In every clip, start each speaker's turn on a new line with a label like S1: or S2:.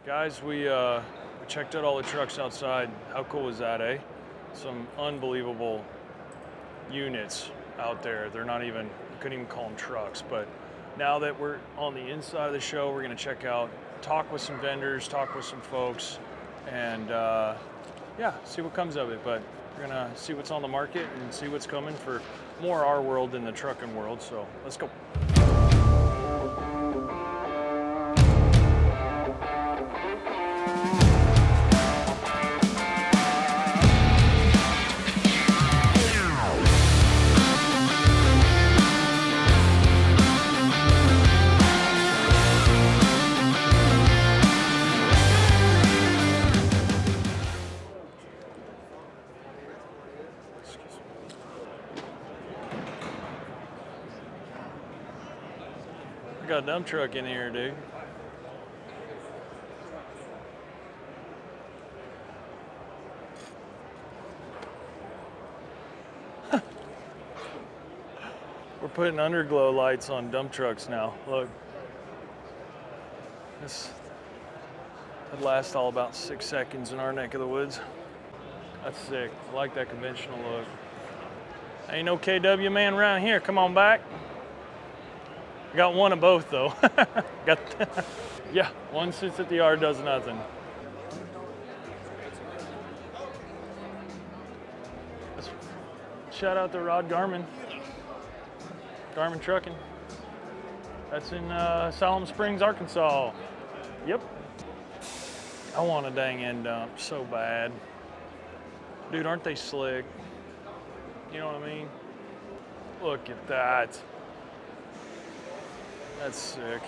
S1: Guys, we checked out all the trucks outside. How cool was that, eh? Some unbelievable units out there. They're not even, you couldn't even call them trucks, but now that we're on the inside of the show, we're gonna check out, talk with some vendors, talk with some folks, and yeah, see what comes of it. But we're gonna see what's on the market and see what's coming for more our world than the trucking world. So let's go. I got a dump truck in here, dude. We're putting underglow lights on dump trucks now. Look. This would last all about 6 seconds in our neck of the woods. That's sick. I like that conventional look. Ain't no KW man around here. Come on back. I got one of both though. Yeah, one sits at the yard, does nothing. Shout out to Rod Garmin. Garmin Trucking. That's in Salem Springs, Arkansas. Yep. I want a dang end dump so bad. Dude, aren't they slick? You know what I mean? Look at that. That's sick.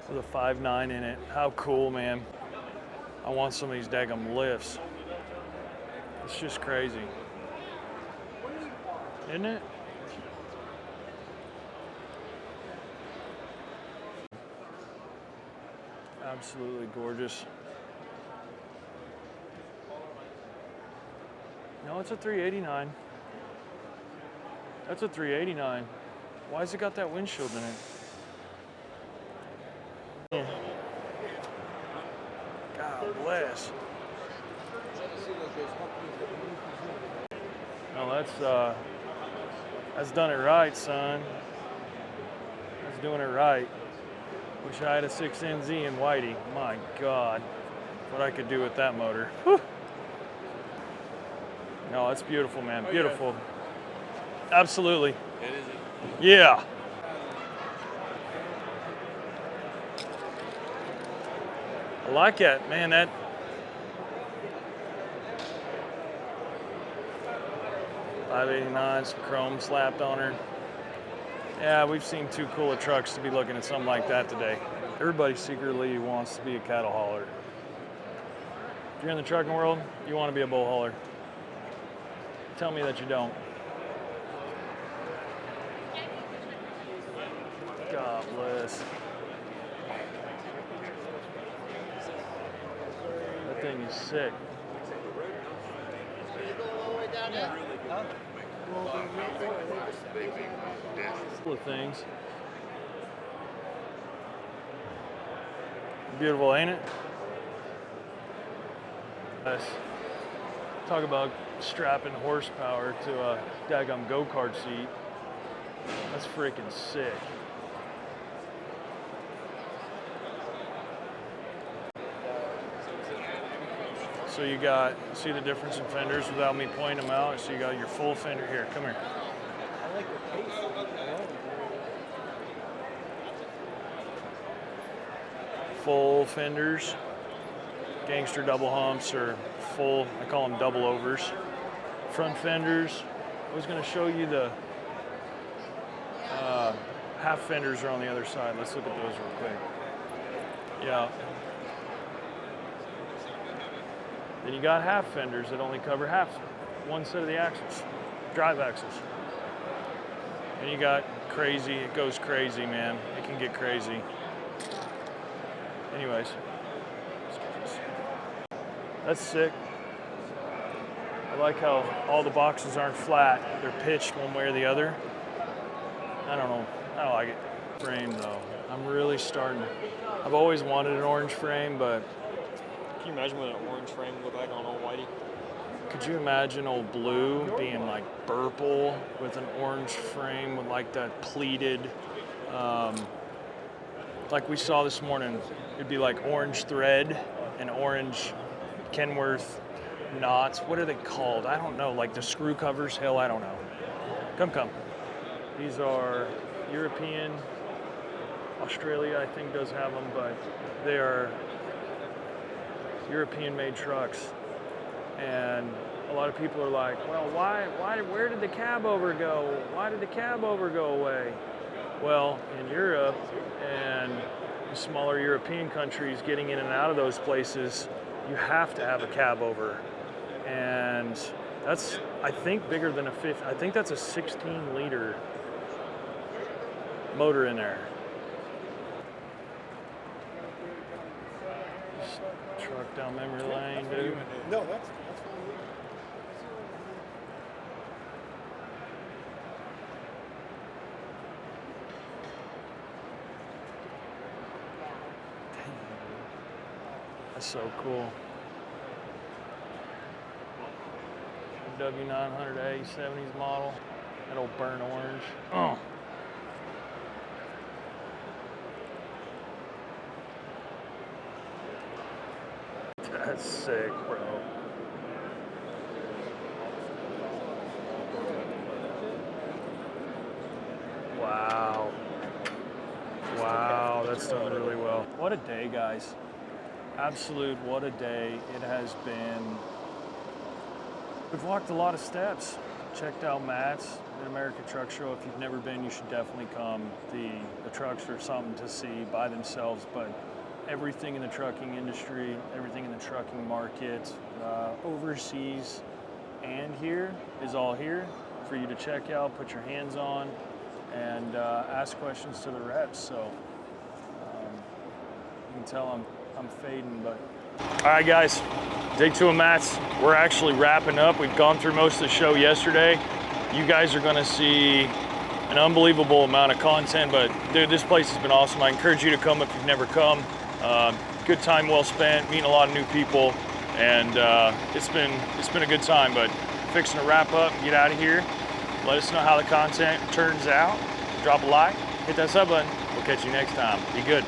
S1: With a 5.9 in it. How cool, man. I want some of these daggum lifts. It's just crazy. Isn't it? Absolutely gorgeous. No, it's a 389. That's a 389. Why has it got that windshield in it? God bless. No, that's done it right, son. That's doing it right. Wish I had a 6NZ in Whitey. My God, what I could do with that motor. Whew. No, it's beautiful, man. Beautiful. Absolutely.
S2: It is.
S1: Yeah. I like it, man. That .589, some chrome slapped on her. Yeah, we've seen too cool of trucks to be looking at something like that today. Everybody secretly wants to be a cattle hauler. If you're in the trucking world, you want to be a bull hauler. Tell me that you don't. God bless. That thing is sick. Couple of things. Beautiful, ain't it? Nice. Talk about strapping horsepower to a daggum go-kart seat. That's freaking sick. So you got, see the difference in fenders without me pointing them out? So you got your full fender here, come here.
S2: I like the case.
S1: Full fenders, gangster double humps, or full, I call them double overs. Front fenders, I was gonna show you the half fenders are on the other side. Let's look at those real quick. Yeah. Then you got half fenders that only cover half, one set of the axles, drive axles. And you got crazy, it goes crazy, man. It can get crazy. Anyways, that's sick. I like how all the boxes aren't flat. They're pitched one way or the other. I don't know, I like it. Frame though, I'm really starting. I've always wanted an orange frame, but
S3: Can you imagine what an orange frame would look like on old whitey?
S1: could you imagine old blue being like purple with an orange frame with like that pleated, like we saw this morning, it'd be like orange thread and orange Kenworth knots. What are they called? I don't know, like the screw covers, hell, I don't know. Come. These are European, Australia I think does have them, but they are European made trucks. And a lot of people are like, well, where did the cab over go? Why did the cab over go away? Well, in Europe and smaller European countries, getting in and out of those places, you have to have a cab over. And that's, I think, bigger than a fifth. I think that's a 16-liter motor in there. Just truck down memory lane, dude.
S2: No, that's fine.
S1: That's so cool. W900A 70s model. That old burnt orange. Oh. That's sick, bro. Wow. Wow, that's done really well. What a day, guys. Absolute, what a day it has been. We've walked a lot of steps. Checked out Matt's at American Truck Show. If you've never been, you should definitely come. The trucks are something to see by themselves, but everything in the trucking industry, everything in the trucking market, overseas and here is all here for you to check out, put your hands on, and ask questions to the reps. So you can tell I'm fading, but. All right, guys, day 2 of Matt's. We're actually wrapping up. We've gone through most of the show yesterday. You guys are gonna see an unbelievable amount of content, but dude, this place has been awesome. I encourage you to come if you've never come. Good time well spent, meeting a lot of new people, and it's been a good time, but fixing to wrap up, get out of here. Let us know how the content turns out. Drop a like, hit that sub button. We'll catch you next time. Be good.